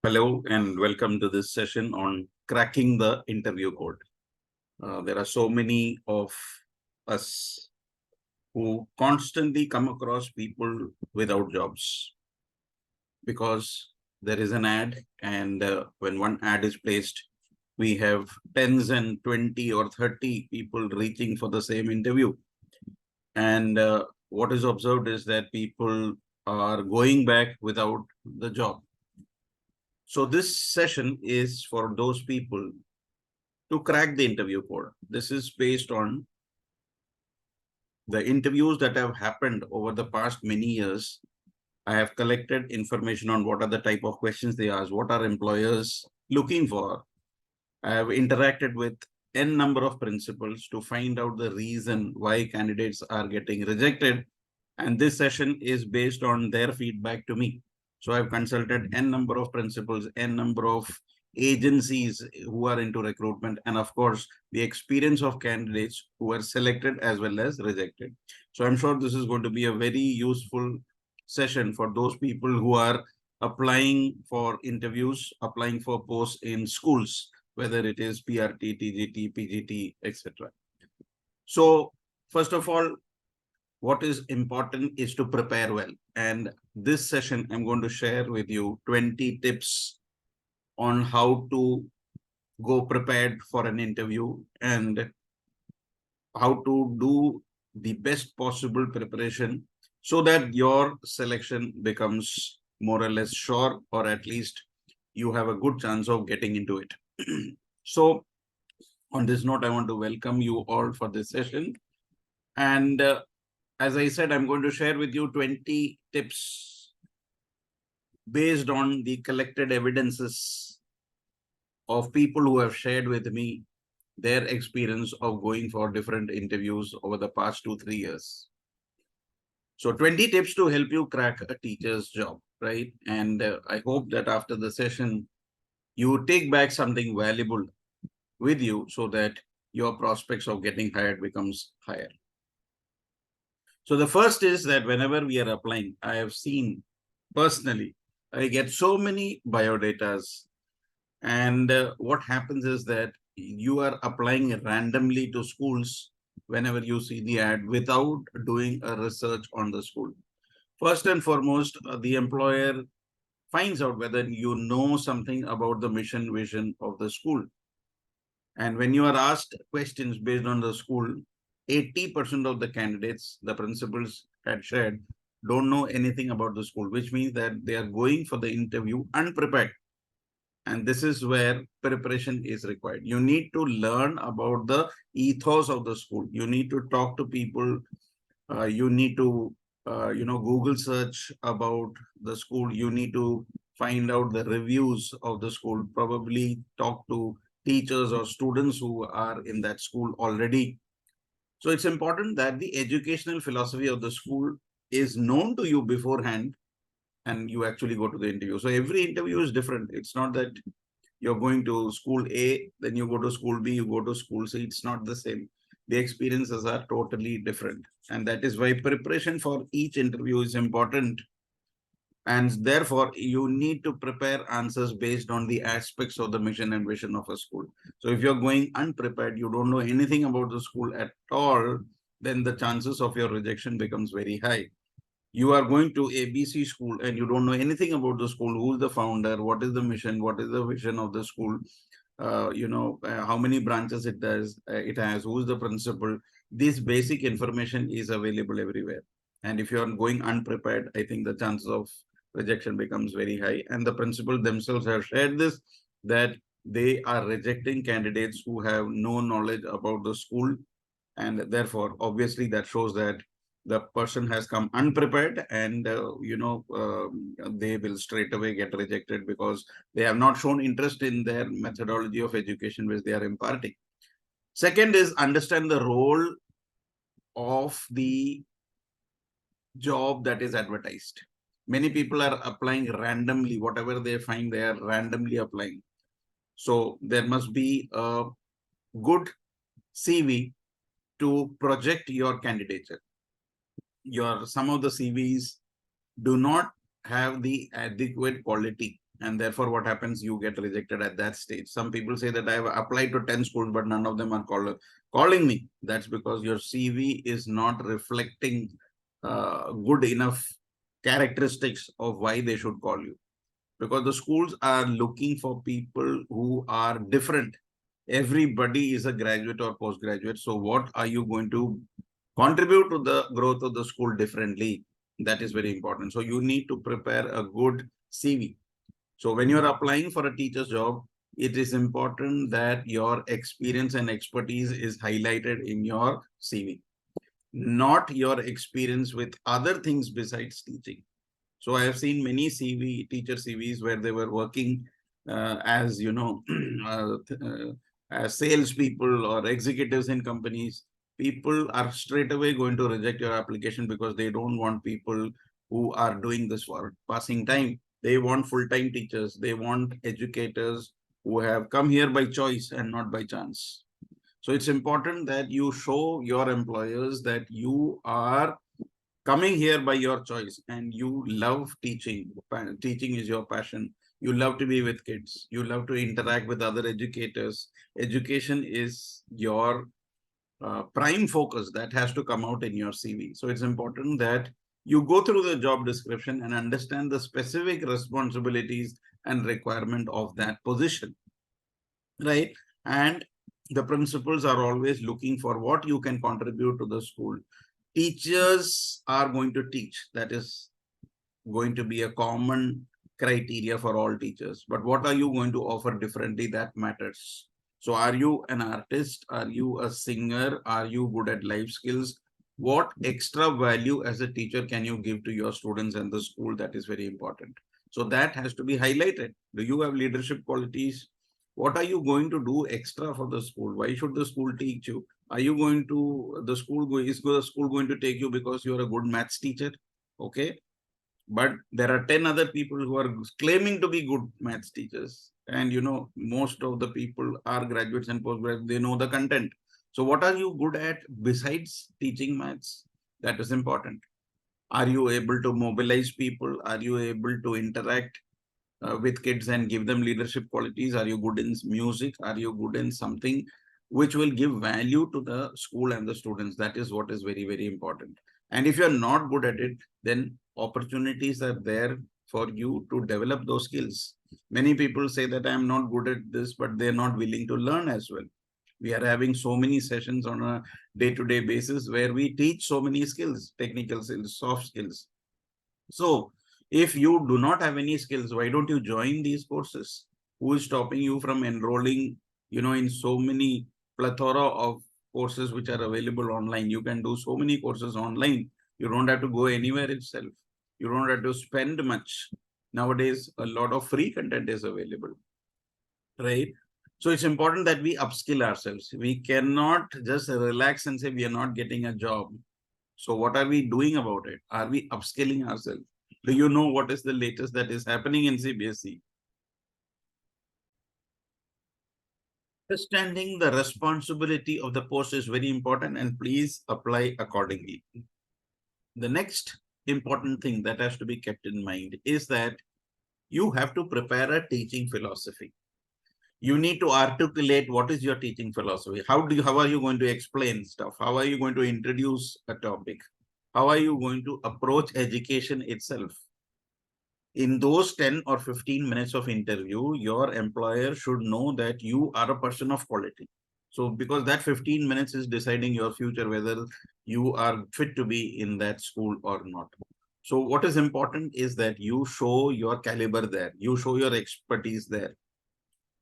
Hello and welcome to this session on cracking the interview code. There are so many of us who constantly come across people without jobs because there is an ad, and when one ad is placed, we have tens and 20 or 30 people reaching for the same interview. And what is observed is that people are going back without the job. So this session is for those people to crack the interview code. This is based on the interviews that have happened over the past many years. I have collected information on what are the type of questions they ask, what are employers looking for. I have interacted with n number of principals to find out the reason why candidates are getting rejected. And this session is based on their feedback to me. So I've consulted n number of principals, n number of agencies who are into recruitment, and of course, the experience of candidates who are selected as well as rejected. So I'm sure this is going to be a very useful session for those people who are applying for interviews, applying for posts in schools, whether it is PRT, TGT, PGT, etc. So first of all, what is important is to prepare well. And this session, I'm going to share with you 20 tips on how to go prepared for an interview and how to do the best possible preparation so that your selection becomes more or less sure, or at least you have a good chance of getting into it. So on this note, I want to welcome you all for this session. And as I said, I'm going to share with you 20 tips based on the collected evidences of people who have shared with me their experience of going for different interviews over the past 2-3 years. So 20 tips to help you crack a teacher's job, right? And I hope that after the session, you take back something valuable with you so that your prospects of getting hired becomes higher. So the first is that whenever we are applying, I have seen personally, I get so many biodatas, and what happens is that you are applying randomly to schools whenever you see the ad without doing a research on the school. First and foremost, the employer finds out whether you know something about the mission vision of the school. And when you are asked questions based on the school, 80% of the candidates, the principals had shared, don't know anything about the school, which means that they are going for the interview unprepared. And this is where preparation is required. You need to learn about the ethos of the school. You need to talk to people. You need to, Google search about the school. You need to find out the reviews of the school, probably talk to teachers or students who are in that school already. So it's important that the educational philosophy of the school is known to you beforehand and you actually go to the interview. So every interview is different. It's not that you're going to school A, then you go to school B, you go to school C. It's not the same. The experiences are totally different. And that is why preparation for each interview is important. And therefore, you need to prepare answers based on the aspects of the mission and vision of a school. So if you're going unprepared, you don't know anything about the school at all, then the chances of your rejection becomes very high. You are going to ABC school and you don't know anything about the school, who's the founder, what is the mission, what is the vision of the school, how many branches it has, who's the principal. This basic information is available everywhere. And if you are going unprepared, I think the chances of rejection becomes very high. And the principal themselves have shared this, that they are rejecting candidates who have no knowledge about the school. And therefore, obviously, that shows that the person has come unprepared, and they will straight away get rejected because they have not shown interest in their methodology of education which they are imparting. Second is understand the role of the job that is advertised. Many people are applying randomly. Whatever they find, they are randomly applying. So there must be a good CV to project your candidature. Some of the CVs do not have the adequate quality And therefore, what happens? You get rejected at that stage. Some people say that I have applied to 10 schools, but none of them are calling me. That's because your CV is not reflecting good enough characteristics of why they should call you. Because the schools are looking for people who are different. Everybody is a graduate or postgraduate. So what are you going to contribute to the growth of the school differently? That is very important. So you need to prepare a good CV. So when you're applying for a teacher's job, it is important that your experience and expertise is highlighted in your CV, not your experience with other things besides teaching. So I have seen many teacher CVs where they were working as, as salespeople or executives in companies. People are straight away going to reject your application because they don't want people who are doing this for passing time. They want full-time teachers. They want educators who have come here by choice and not by chance. So it's important that you show your employers that you are coming here by your choice and you love teaching. Teaching is your passion. You love to be with kids. You love to interact with other educators. Education is your prime focus. That has to come out in your CV. So it's important that you go through the job description and understand the specific responsibilities and requirement of that position, right? And the principals are always looking for what you can contribute to the school. Teachers are going to teach. That is going to be a common criteria for all teachers. But what are you going to offer differently? That matters. So are you an artist? Are you a singer? Are you good at life skills? What extra value as a teacher can you give to your students and the school? That is very important. So that has to be highlighted. Do you have leadership qualities? What are you going to do extra for the school? Why should the school teach you? Are you going to, is the school going to take you because you're a good maths teacher? Okay. But there are 10 other people who are claiming to be good maths teachers. And most of the people are graduates and postgraduates. They know the content. So what are you good at besides teaching maths? That is important. Are you able to mobilize people? Are you able to interact with kids and give them leadership qualities? Are you good in music? Are you good in something which will give value to the school and the students? That is what is very, very important. And if you're not good at it, then opportunities are there for you to develop those skills. Many people say that I'm not good at this, but they're not willing to learn as well. We are having so many sessions on a day-to-day basis where we teach so many skills, technical skills, soft skills. So if you do not have any skills, why don't you join these courses? Who is stopping you from enrolling, in so many plethora of courses which are available online? You can do so many courses online. You don't have to go anywhere itself. You don't have to spend much. Nowadays, a lot of free content is available, right? So it's important that we upskill ourselves. We cannot just relax and say we are not getting a job. So what are we doing about it? Are we upskilling ourselves? Do you know what is the latest that is happening in CBSE? Understanding the responsibility of the post is very important, and please apply accordingly. The next important thing that has to be kept in mind is that you have to prepare a teaching philosophy. You need to articulate what is your teaching philosophy. How are you going to explain stuff? How are you going to introduce a topic? How are you going to approach education itself? In those 10 or 15 minutes of interview, your employer should know that you are a person of quality. So because that 15 minutes is deciding your future, whether you are fit to be in that school or not. So what is important is that you show your caliber there. You show your expertise there.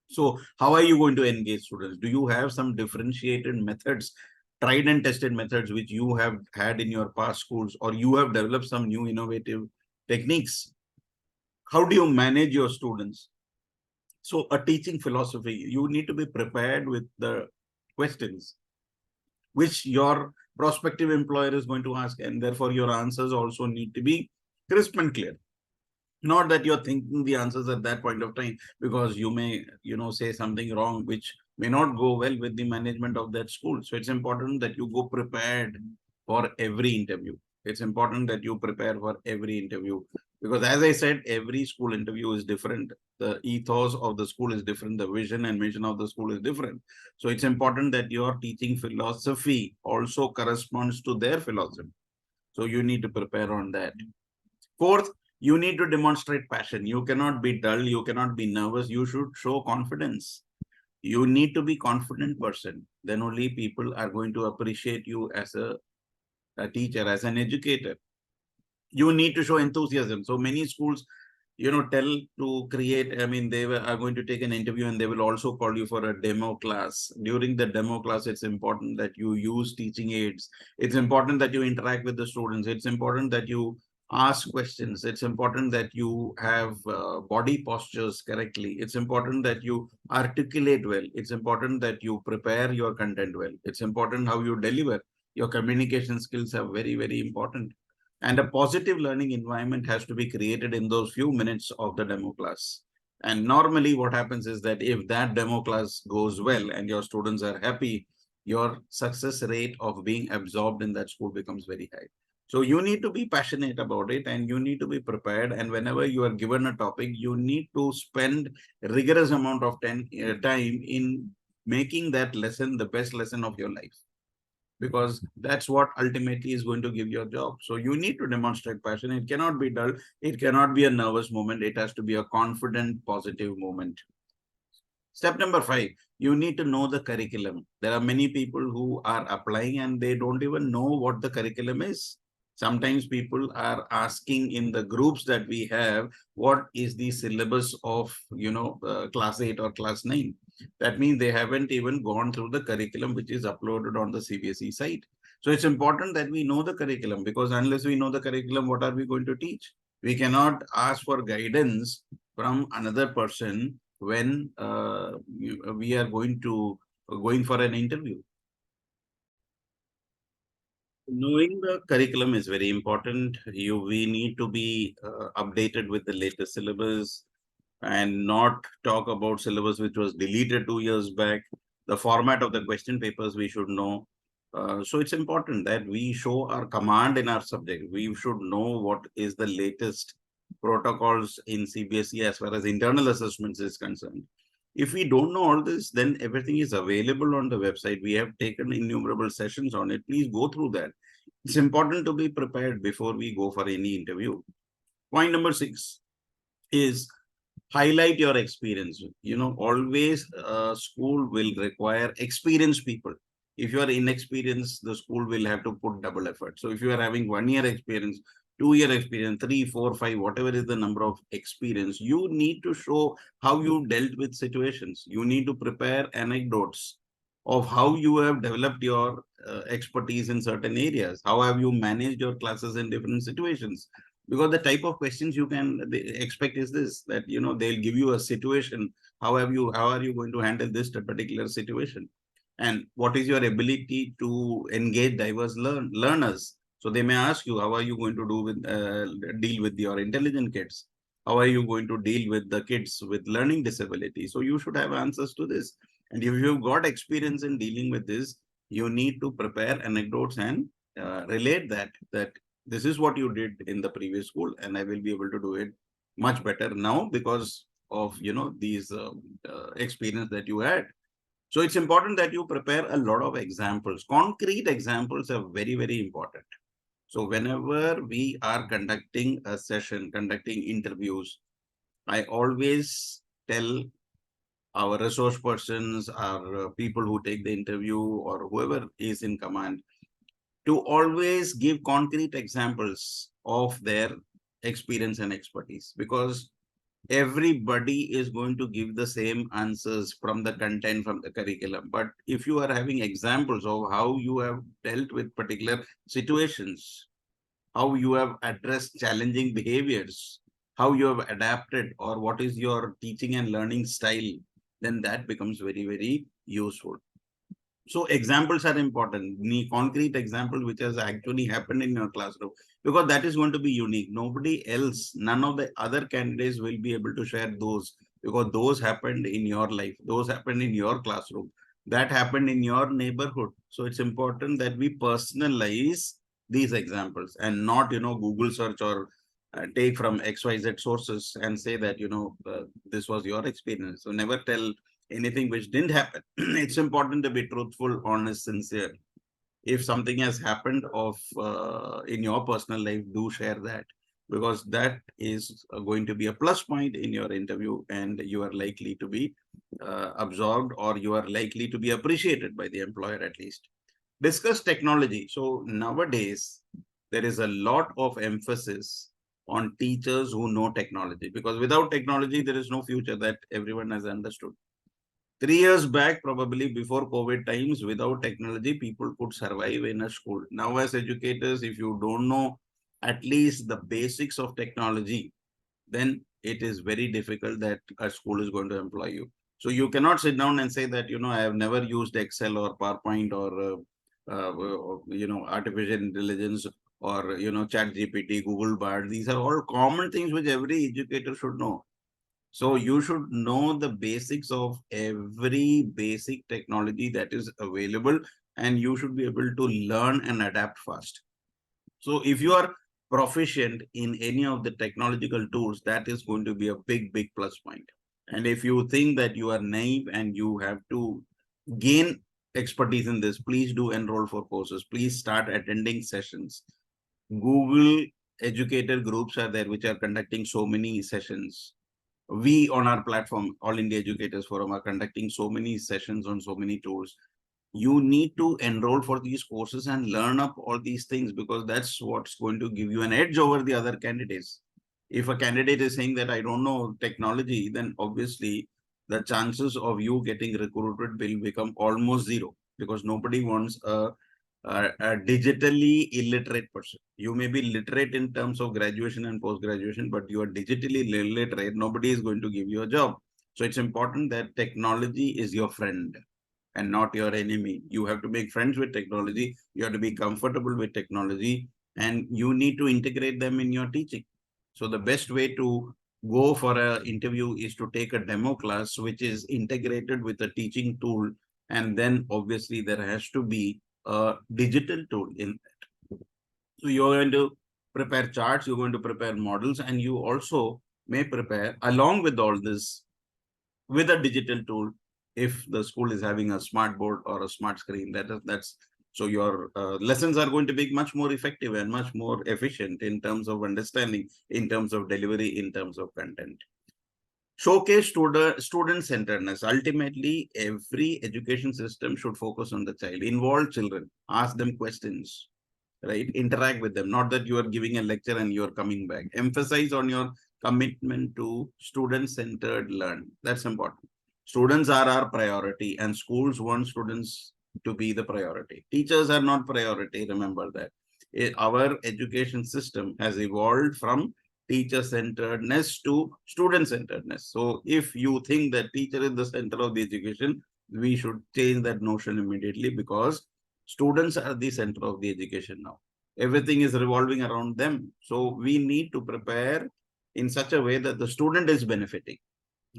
So how are you going to engage students? Do you have some differentiated methods, tried and tested methods, which you have had in your past schools, or you have developed some new innovative techniques? How do you manage your students? So a teaching philosophy, you need to be prepared with the questions which your prospective employer is going to ask, and therefore your answers also need to be crisp and clear. Not that you're thinking the answers at that point of time, because you may, say something wrong, which may not go well with the management of that school. So it's important that you go prepared for every interview. It's important that you prepare for every interview. Because as I said, every school interview is different. The ethos of the school is different. The vision and mission of the school is different. So it's important that your teaching philosophy also corresponds to their philosophy. So you need to prepare on that. Fourth, you need to demonstrate passion. You cannot be dull. You cannot be nervous. You should show confidence. You need to be confident person. Then only people are going to appreciate you as a teacher, as an educator. You need to show enthusiasm. So many schools, tell to create, are going to take an interview and they will also call you for a demo class. During the demo class, it's important that you use teaching aids. It's important that you interact with the students. It's important that you ask questions. It's important that you have body postures correctly. It's important that you articulate well. It's important that you prepare your content well. It's important how you deliver. Your communication skills are very, very important. And a positive learning environment has to be created in those few minutes of the demo class. And normally what happens is that if that demo class goes well and your students are happy, your success rate of being absorbed in that school becomes very high. So you need to be passionate about it and you need to be prepared. And whenever you are given a topic, you need to spend rigorous amount of time in making that lesson the best lesson of your life, because that's what ultimately is going to give you a job. So you need to demonstrate passion. It cannot be dull. It cannot be a nervous moment. It has to be a confident, positive moment. Step number 5, you need to know the curriculum. There are many people who are applying and they don't even know what the curriculum is. Sometimes people are asking in the groups that we have, what is the syllabus of, class 8 or class 9? That means they haven't even gone through the curriculum which is uploaded on the CBSE site. So it's important that we know the curriculum, because unless we know the curriculum, what are we going to teach? We cannot ask for guidance from another person when we are going for an interview. Knowing the curriculum is very important. We need to be updated with the latest syllabus and not talk about syllabus which was deleted 2 years back. The format of the question papers we should know. So it's important that we show our command in our subject. We should know what is the latest protocols in CBSE as far as internal assessments is concerned. If we don't know all this, then everything is available on the website. We have taken innumerable sessions on it. Please go through that. It's important to be prepared before we go for any interview. Point number 6 is highlight your experience. Always school will require experienced people. If you are inexperienced, the school will have to put double effort. So if you are having 1 year experience, 2 year experience, 3, 4, 5, whatever is the number of experience, you need to show how you dealt with situations. You need to prepare anecdotes of how you have developed your expertise in certain areas. How have you managed your classes in different situations? Because the type of questions you can expect is this, that they'll give you a situation. How are you going to handle this particular situation, and what is your ability to engage diverse learners? So they may ask you, how are you going to deal with your intelligent kids? How are you going to deal with the kids with learning disability? So you should have answers to this. And if you've got experience in dealing with this, you need to prepare anecdotes and relate that this is what you did in the previous school, and I will be able to do it much better now because of these experience that you had. So it's important that you prepare a lot of examples. Concrete examples are very, very important. So whenever we are conducting a session, conducting interviews, I always tell our resource persons, our people who take the interview, or whoever is in command, to always give concrete examples of their experience and expertise, because everybody is going to give the same answers from the content, from the curriculum. But if you are having examples of how you have dealt with particular situations, how you have addressed challenging behaviors, how you have adapted, or what is your teaching and learning style, then that becomes very, very useful. So examples are important. The concrete example which has actually happened in your classroom, because that is going to be unique. Nobody else, none of the other candidates will be able to share those, because those happened in your life, those happened in your classroom, that happened in your neighborhood. So it's important that we personalize these examples and not, Google search or take from XYZ sources and say that, this was your experience. So never tell anything which didn't happen. It's important to be truthful, honest, sincere. If something has happened in your personal life, do share that, because that is going to be a plus point in your interview, and you are likely to be absorbed, or you are likely to be appreciated by the employer at least. Discuss technology. So nowadays, there is a lot of emphasis on teachers who know technology, because without technology, there is no future. That everyone has understood. 3 years back, probably before COVID times, without technology, people could survive in a school. Now, as educators, if you don't know at least the basics of technology, then it is very difficult that a school is going to employ you. So you cannot sit down and say that, I have never used Excel or PowerPoint or, artificial intelligence or, Chat GPT, Google Bard. These are all common things which every educator should know. So you should know the basics of every basic technology that is available, and you should be able to learn and adapt fast. So if you are proficient in any of the technological tools, that is going to be a big, big plus point. And if you think that you are naive and you have to gain expertise in this, please do enroll for courses. Please start attending sessions. Google educator groups are there, which are conducting so many sessions. We on our platform, All India Educators Forum, are conducting so many sessions on so many tools. You need to enroll for these courses and learn up all these things, because that's what's going to give you an edge over the other candidates. If a candidate is saying that I don't know technology, then obviously the chances of you getting recruited will become almost zero, because nobody wants a digitally illiterate person. You may be literate in terms of graduation and post-graduation, but you are digitally illiterate. Nobody is going to give you a job. So it's important that technology is your friend and not your enemy. You have to make friends with technology. You have to be comfortable with technology, and you need to integrate them in your teaching. So the best way to go for an interview is to take a demo class, which is integrated with a teaching tool. And then obviously there has to be a digital tool in that. So you're going to prepare charts, you're going to prepare models, and you also may prepare along with all this with a digital tool. If the school is having a smart board or a smart screen, that's so your lessons are going to be much more effective and much more efficient in terms of understanding, in terms of delivery, in terms of content. Showcase student-centeredness. Ultimately, every education system should focus on the child. Involve children, ask them questions, right? Interact with them. Not that you are giving a lecture and you are coming back. Emphasize on your commitment to student-centered learn. That's important. Students are our priority, and schools want students to be the priority. Teachers are not priority. Remember that. Our education system has evolved from teacher-centeredness to student-centeredness. So if you think that teacher is the center of the education, we should change that notion immediately, because students are the center of the education now. Everything is revolving around them. So we need to prepare in such a way that the student is benefiting,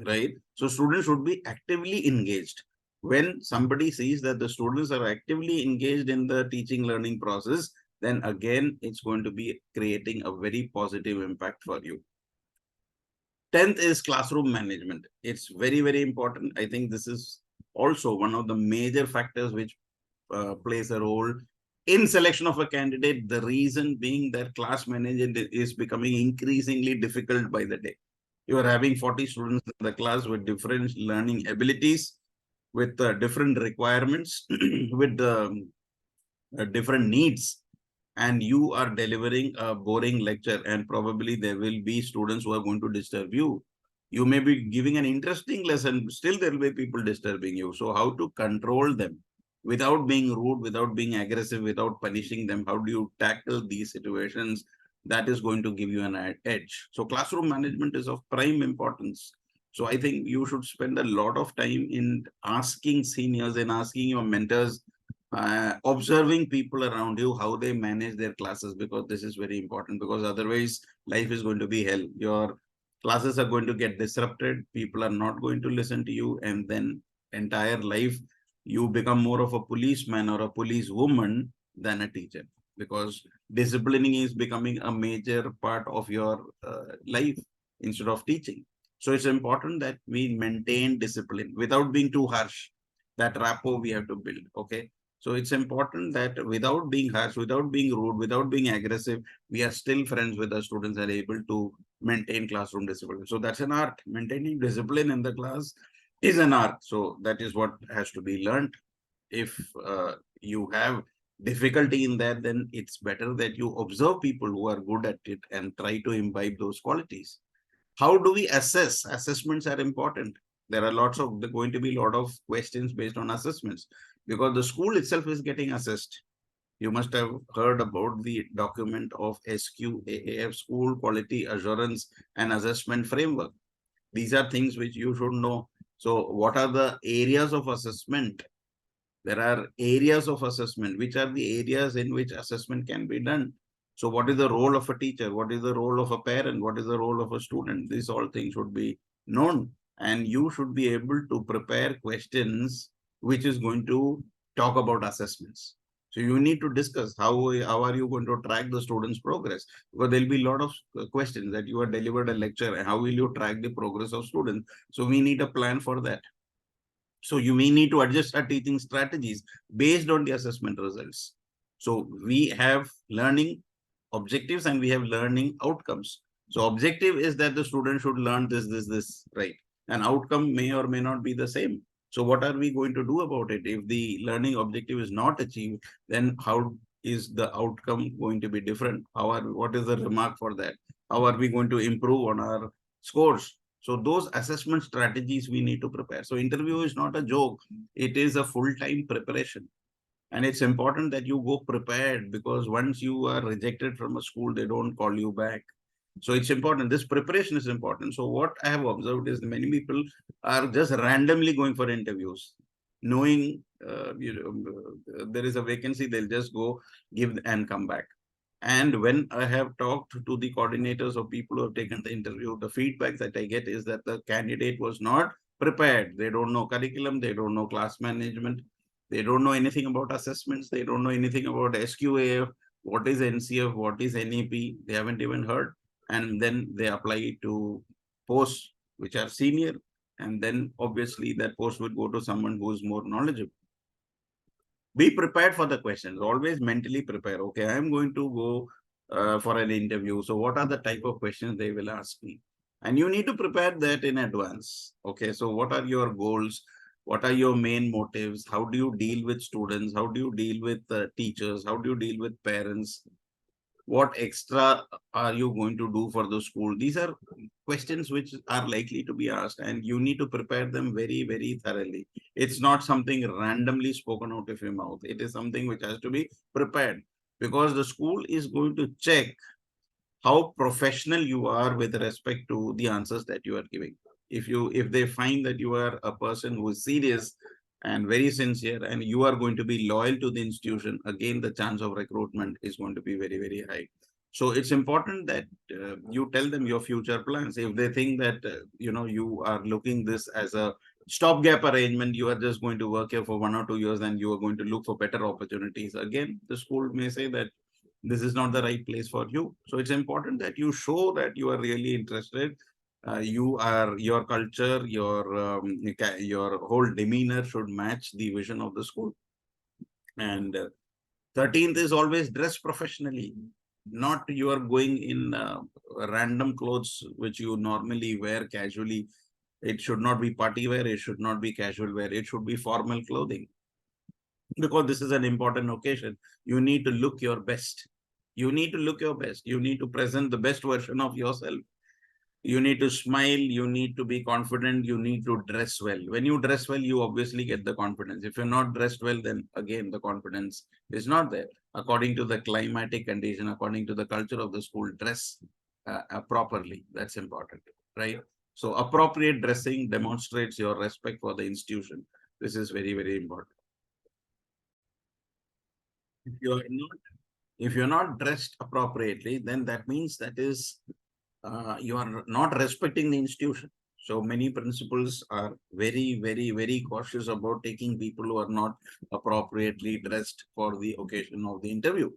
right? So students should be actively engaged. When somebody sees that the students are actively engaged in the teaching learning process, then again, it's going to be creating a very positive impact for you. 10th is classroom management. It's very, very important. I think this is also one of the major factors which plays a role in selection of a candidate. The reason being that class management is becoming increasingly difficult by the day. You are having 40 students in the class with different learning abilities, with different requirements, with different needs, and you are delivering a boring lecture, and probably there will be students who are going to disturb you. You may be giving an interesting lesson, still there will be people disturbing you. So how to control them without being rude, without being aggressive, without punishing them? How do you tackle these situations? That is going to give you an edge. So classroom management is of prime importance. So I think you should spend a lot of time in asking seniors and asking your mentors, observing people around you, how they manage their classes, because this is very important, because otherwise life is going to be hell. Your classes are going to get disrupted, people are not going to listen to you, and then entire life you become more of a policeman or a policewoman than a teacher. because disciplining is becoming a major part of your life instead of teaching. So it's important that we maintain discipline without being too harsh. That rapport we have to build. Okay. So it's important that without being harsh, without being rude, without being aggressive, we are still friends with the students and able to maintain classroom discipline. So that's an art. Maintaining discipline in the class is an art. So that is what has to be learned. If you have difficulty in that, then it's better that you observe people who are good at it and try to imbibe those qualities. How do we assess? Assessments are important. There are going to be a lot of questions based on assessments because the school itself is getting assessed. You must have heard about the document of SQAAF, School Quality Assurance and Assessment Framework. These are things which you should know. So what are the areas of assessment? There are areas of assessment. Which are the areas in which assessment can be done? So what is the role of a teacher? What is the role of a parent? What is the role of a student? These all things should be known. And you should be able to prepare questions which is going to talk about assessments. So you need to discuss how are you going to track the students' progress? Because there'll be a lot of questions that you are delivered a lecture and how will you track the progress of students? So we need a plan for that. So you may need to adjust our teaching strategies based on the assessment results. So we have learning objectives and we have learning outcomes. So objective is that the student should learn this, right? And outcome may or may not be the same. So what are we going to do about it? If the learning objective is not achieved, then how is the outcome going to be different? What is the remark for that? How are we going to improve on our scores? So those assessment strategies we need to prepare. So interview is not a joke. It is a full-time preparation. And it's important that you go prepared because once you are rejected from a school, they don't call you back. So it's important. This preparation is important. So what I have observed is many people are just randomly going for interviews, knowing there is a vacancy, they'll just go give and come back. And when I have talked to the coordinators or people who have taken the interview, the feedback that I get is that the candidate was not prepared. They don't know curriculum, they don't know class management, they don't know anything about assessments, they don't know anything about SQAF, what is NCF, what is NEP, they haven't even heard. And then they apply to posts which are senior, and then obviously that post would go to someone who is more knowledgeable. Be prepared for the questions. Always mentally prepare. Okay, I'm going to go for an interview. So what are the type of questions they will ask me? And you need to prepare that in advance. Okay, so what are your goals? What are your main motives? How do you deal with students? How do you deal with teachers? How do you deal with parents? What extra are you going to do for the school? These are questions which are likely to be asked, and you need to prepare them very, very thoroughly. It's not something randomly spoken out of your mouth. It is something which has to be prepared because the school is going to check how professional you are with respect to the answers that you are giving. If they find that you are a person who is serious and very sincere and you are going to be loyal to the institution, again the chance of recruitment is going to be very, very high. So it's important that you tell them your future plans. If they think that you are looking this as a stopgap arrangement, you are just going to work here for 1 or 2 years and you are going to look for better opportunities, again the school may say that this is not the right place for you. So it's important that you show that you are really interested. Your culture, your whole demeanor should match the vision of the school. And 13th is always dress professionally. Not you are going in random clothes which you normally wear casually. It should not be party wear. It should not be casual wear. It should be formal clothing. Because this is an important occasion, you need to look your best. You need to look your best. You need to present the best version of yourself. You need to smile. You need to be confident. You need to dress well. When you dress well, you obviously get the confidence. If you're not dressed well, then again, the confidence is not there. According to the climatic condition, according to the culture of the school, dress properly. That's important, right? So appropriate dressing demonstrates your respect for the institution. This is very, very important. If you're not dressed appropriately, then that means that is you are not respecting the institution. So many principals are very, very, very cautious about taking people who are not appropriately dressed for the occasion of the interview.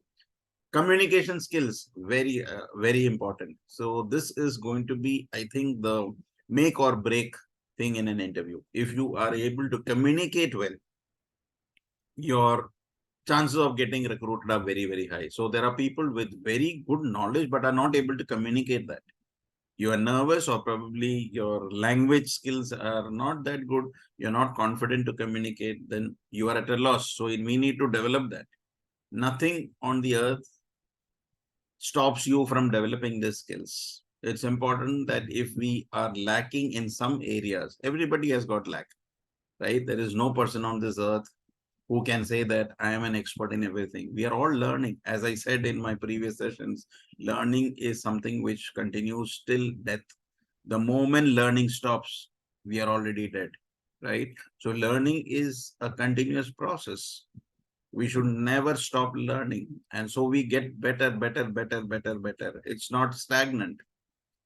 Communication skills, very important. So this is going to be, I think, the make or break thing in an interview. If you are able to communicate well, your chances of getting recruited are very high. So there are people with very good knowledge but are not able to communicate that. You are nervous, or probably your language skills are not that good, you're not confident to communicate, then you are at a loss. So we need to develop that. Nothing on the earth stops you from developing these skills. It's important that if we are lacking in some areas, everybody has got lack, right? There is no person on this earth who can say that I am an expert in everything. We are all learning. As I said in my previous sessions, learning is something which continues till death. The moment learning stops, we are already dead, right? So learning is a continuous process. We should never stop learning. And so we get better. It's not stagnant.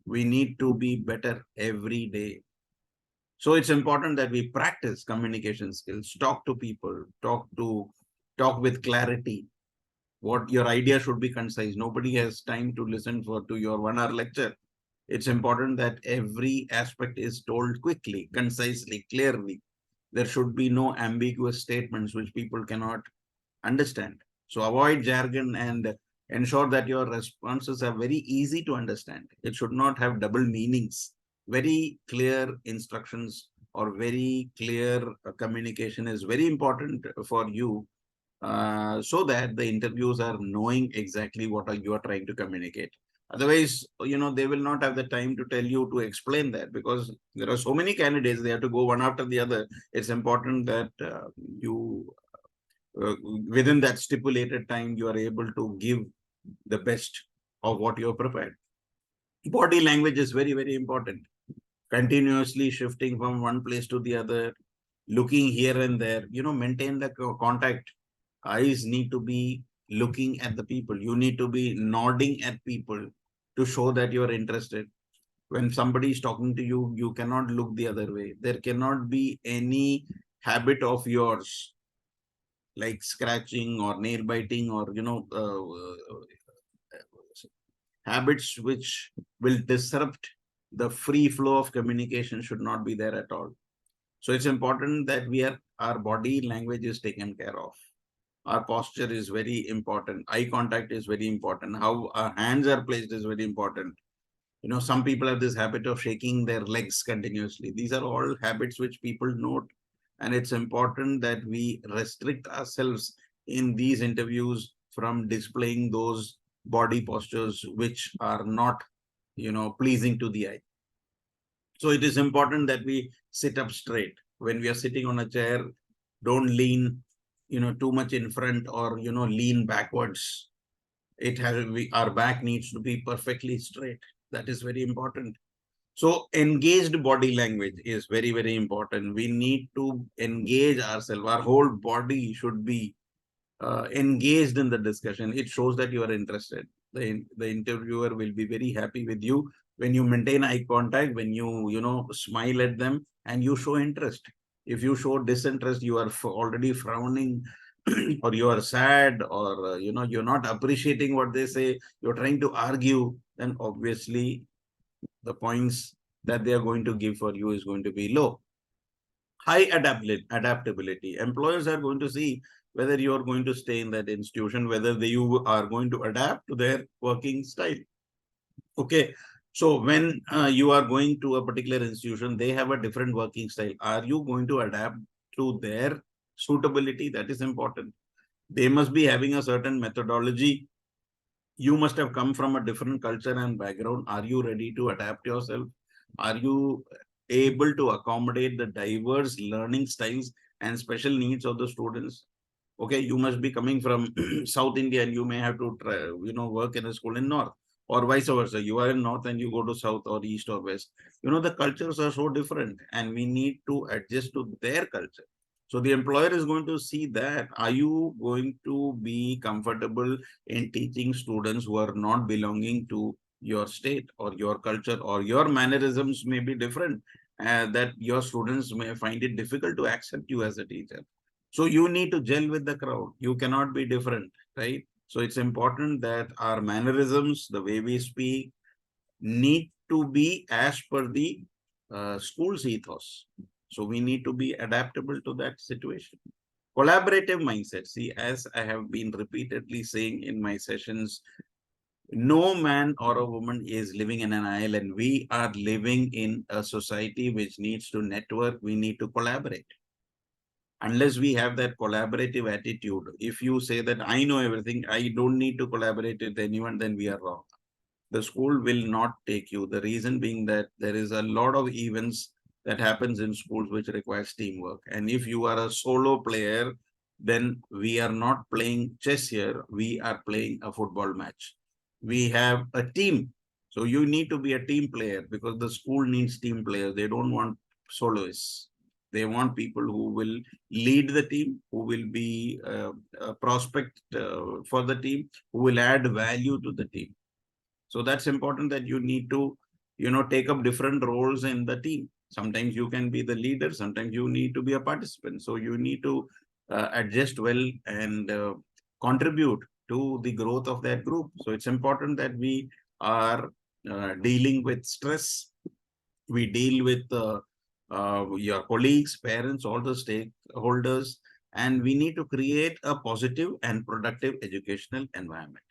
We need to be better every day. So it's important that we practice communication skills, talk to people, talk with clarity. What your idea should be concise. Nobody has time to listen to your 1 hour lecture. It's important that every aspect is told quickly, concisely, clearly. There should be no ambiguous statements which people cannot understand. So avoid jargon and ensure that your responses are very easy to understand. It should not have double meanings. Very clear instructions or very clear communication is very important for you, so that the interviews are knowing exactly what you are trying to communicate. Otherwise, they will not have the time to tell you to explain that, because there are so many candidates, they have to go one after the other. It's important that you within that stipulated time, you are able to give the best of what you have prepared. Body language is very important. Continuously shifting from one place to the other, looking here and there, maintain the contact. Eyes need to be looking at the people. You need to be nodding at people to show that you are interested. When somebody is talking to you, you cannot look the other way. There cannot be any habit of yours like scratching or nail biting or habits which will disrupt the free flow of communication should not be there at all. So it's important that our body language is taken care of. Our posture is very important. Eye contact is very important. How our hands are placed is very important. Some people have this habit of shaking their legs continuously. These are all habits which people note. And it's important that we restrict ourselves in these interviews from displaying those body postures which are not, pleasing to the eye. So it is important that we sit up straight. When we are sitting on a chair, don't lean, too much in front or, lean backwards. Our back needs to be perfectly straight. That is very important. So engaged body language is very important. We need to engage ourselves. Our whole body should be engaged in the discussion. It shows that you are interested. The interviewer will be very happy with you when you maintain eye contact, when you smile at them and you show interest. If you show disinterest, you are already frowning or you are sad, or you're not appreciating what they say, you're trying to argue, then obviously the points that they are going to give for you is going to be low. High adaptability. Employers are going to see whether you are going to stay in that institution, whether you are going to adapt to their working style. Okay. So when you are going to a particular institution, they have a different working style. Are you going to adapt to their suitability? That is important. They must be having a certain methodology. You must have come from a different culture and background. Are you ready to adapt yourself? Are you able to accommodate the diverse learning styles and special needs of the students? Okay, you must be coming from South India and you may have to try, work in a school in North, or vice versa. You are in North and you go to South or East or West. The cultures are so different and we need to adjust to their culture. So the employer is going to see that, are you going to be comfortable in teaching students who are not belonging to your state or your culture, or your mannerisms may be different, that your students may find it difficult to accept you as a teacher. So you need to gel with the crowd. You cannot be different, right? So it's important that our mannerisms, the way we speak, need to be as per the school's ethos. So we need to be adaptable to that situation. Collaborative mindset. See, as I have been repeatedly saying in my sessions, no man or a woman is living in an island. We are living in a society which needs to network. We need to collaborate. Unless we have that collaborative attitude, if you say that I know everything, I don't need to collaborate with anyone, then we are wrong. The school will not take you. The reason being that there is a lot of events that happens in schools which requires teamwork. And if you are a solo player, then we are not playing chess here. We are playing a football match. We have a team. So you need to be a team player because the school needs team players. They don't want soloists. They want people who will lead the team, who will be a prospect for the team, who will add value to the team. So that's important that you need to, take up different roles in the team. Sometimes you can be the leader, sometimes you need to be a participant. So you need to adjust well and contribute to the growth of that group. So it's important that we are dealing with stress. We deal with your colleagues, parents, all the stakeholders, and we need to create a positive and productive educational environment.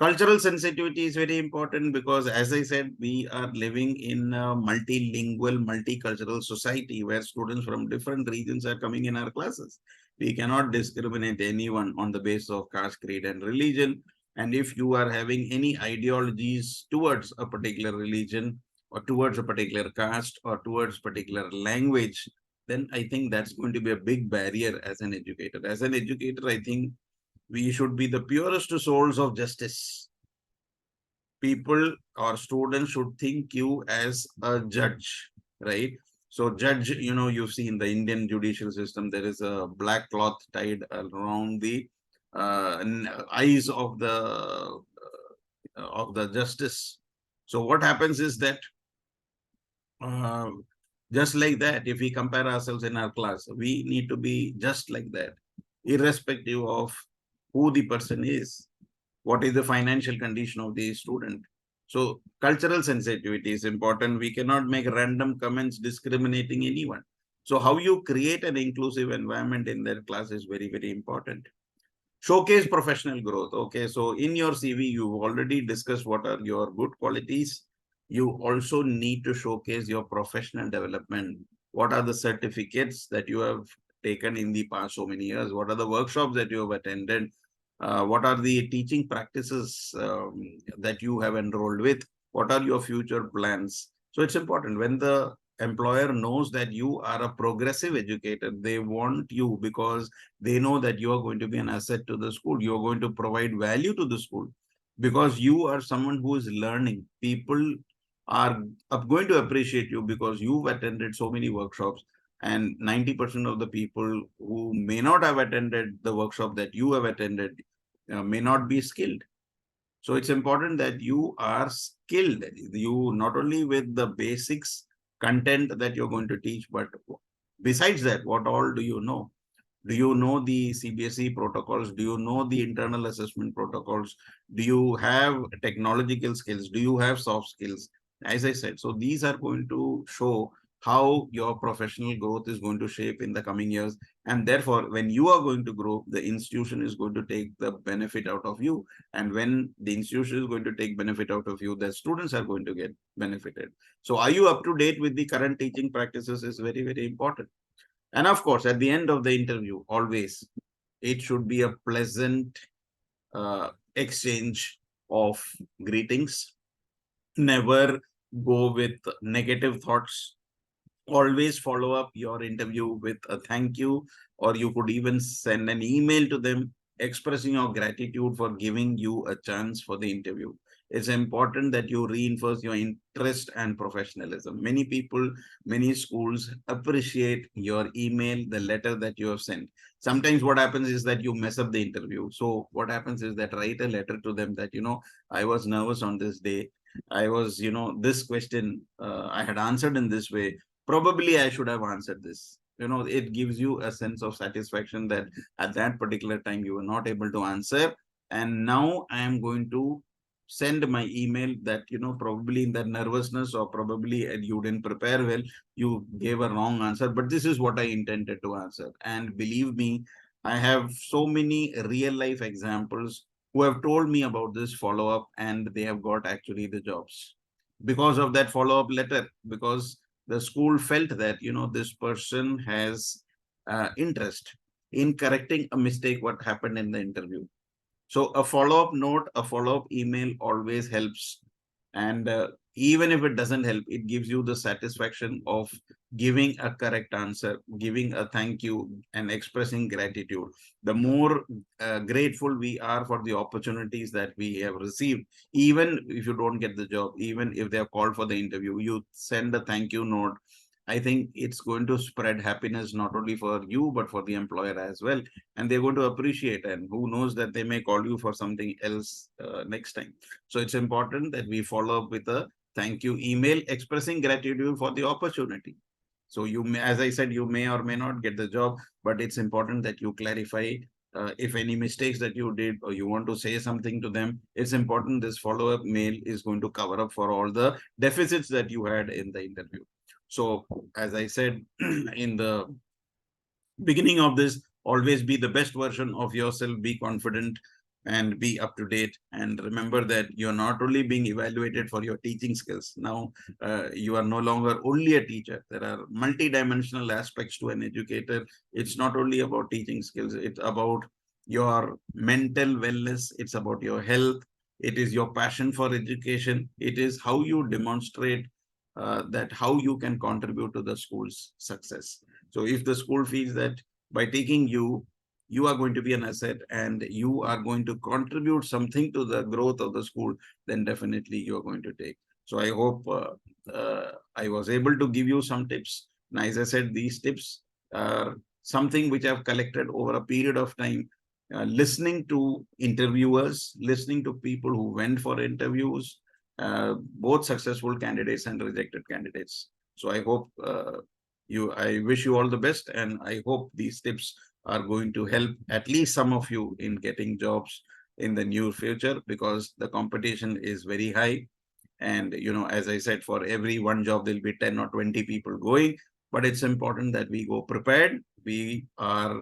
Cultural sensitivity is very important because, as I said, we are living in a multilingual, multicultural society where students from different regions are coming in our classes. We cannot discriminate anyone on the basis of caste, creed, and religion. And if you are having any ideologies towards a particular religion or towards a particular caste or towards particular language, then I think that's going to be a big barrier as an educator. As an educator, I think we should be the purest souls of justice. People or students should think you as a judge, right? So judge, you've seen the Indian judicial system, there is a black cloth tied around the eyes of the justice. So what happens is that uh, just like that, if we compare ourselves in our class, we need to be just like that, irrespective of who the person is, what is the financial condition of the student. So cultural sensitivity is important. We cannot make random comments discriminating anyone. So how you create an inclusive environment in their class is very, very important. Showcase professional growth. Okay, so in your CV, you've already discussed what are your good qualities. You also need to showcase your professional development. What are the certificates that you have taken in the past so many years? What are the workshops that you have attended? What are the teaching practices that you have enrolled with? What are your future plans? So it's important when the employer knows that you are a progressive educator, they want you because they know that you are going to be an asset to the school. You are going to provide value to the school because you are someone who is learning. People are going to appreciate you because you've attended so many workshops, and 90% of the people who may not have attended the workshop that you have attended may not be skilled. So it's important that you are skilled. You not only with the basics content that you're going to teach, but besides that, what all do you know? Do you know the CBSE protocols? Do you know the internal assessment protocols? Do you have technological skills? Do you have soft skills? As I said, so these are going to show how your professional growth is going to shape in the coming years. And therefore, when you are going to grow, the institution is going to take the benefit out of you. And when the institution is going to take benefit out of you, the students are going to get benefited. So are you up to date with the current teaching practices is very, very important. And of course, at the end of the interview, always, it should be a pleasant exchange of greetings. Never go with negative thoughts. Always follow up your interview with a thank you, or you could even send an email to them expressing your gratitude for giving you a chance for the interview. It's important that you reinforce your interest and professionalism. Many people, many schools appreciate your email, the letter that you have sent. Sometimes what happens is that you mess up the interview. So what happens is that write a letter to them that, I was nervous on this day. I was, this question I had answered in this way. Probably I should have answered this. It gives you a sense of satisfaction that at that particular time you were not able to answer, And now I am going to send my email that, probably in the nervousness or probably you didn't prepare well, you gave a wrong answer, but this is what I intended to answer. And believe me, I have so many real life examples who have told me about this follow up, and they have got actually the jobs because of that follow up letter, because the school felt that, this person has interest in correcting a mistake what happened in the interview. So a follow-up note, a follow-up email always helps. And even if it doesn't help, it gives you the satisfaction of giving a correct answer, giving a thank you, and expressing gratitude. The more grateful we are for the opportunities that we have received, even if you don't get the job, even if they have called for the interview, you send a thank you note. I think it's going to spread happiness not only for you, but for the employer as well. And they're going to appreciate, and who knows that they may call you for something else next time. So it's important that we follow up with a thank you email expressing gratitude for the opportunity. So you may, as I said, you may or may not get the job, but it's important that you clarify if any mistakes that you did, or you want to say something to them. It's important this follow-up mail is going to cover up for all the deficits that you had in the interview. So as I said in the beginning of this, always be the best version of yourself, be confident and be up to date. And remember that you're not only being evaluated for your teaching skills. Now, you are no longer only a teacher. There are multi-dimensional aspects to an educator. It's not only about teaching skills. It's about your mental wellness. It's about your health. It is your passion for education. It is how you demonstrate that how you can contribute to the school's success. So if the school feels that by taking you, you are going to be an asset and you are going to contribute something to the growth of the school, then definitely you're going to take. So I hope I was able to give you some tips. And as I said, these tips are something which I've collected over a period of time, listening to interviewers, listening to people who went for interviews, both successful candidates and rejected candidates. So I hope I wish you all the best, and I hope these tips are going to help at least some of you in getting jobs in the near future, because the competition is very high. And, as I said, for every one job, there'll be 10 or 20 people going, but it's important that we go prepared. We are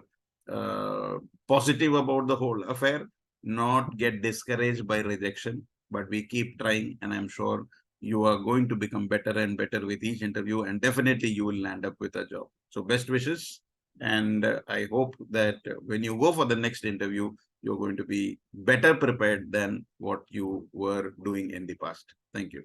positive about the whole affair, not get discouraged by rejection, but we keep trying. And I'm sure you are going to become better and better with each interview, and definitely you will land up with a job. So best wishes. And I hope that when you go for the next interview, you're going to be better prepared than what you were doing in the past. Thank you.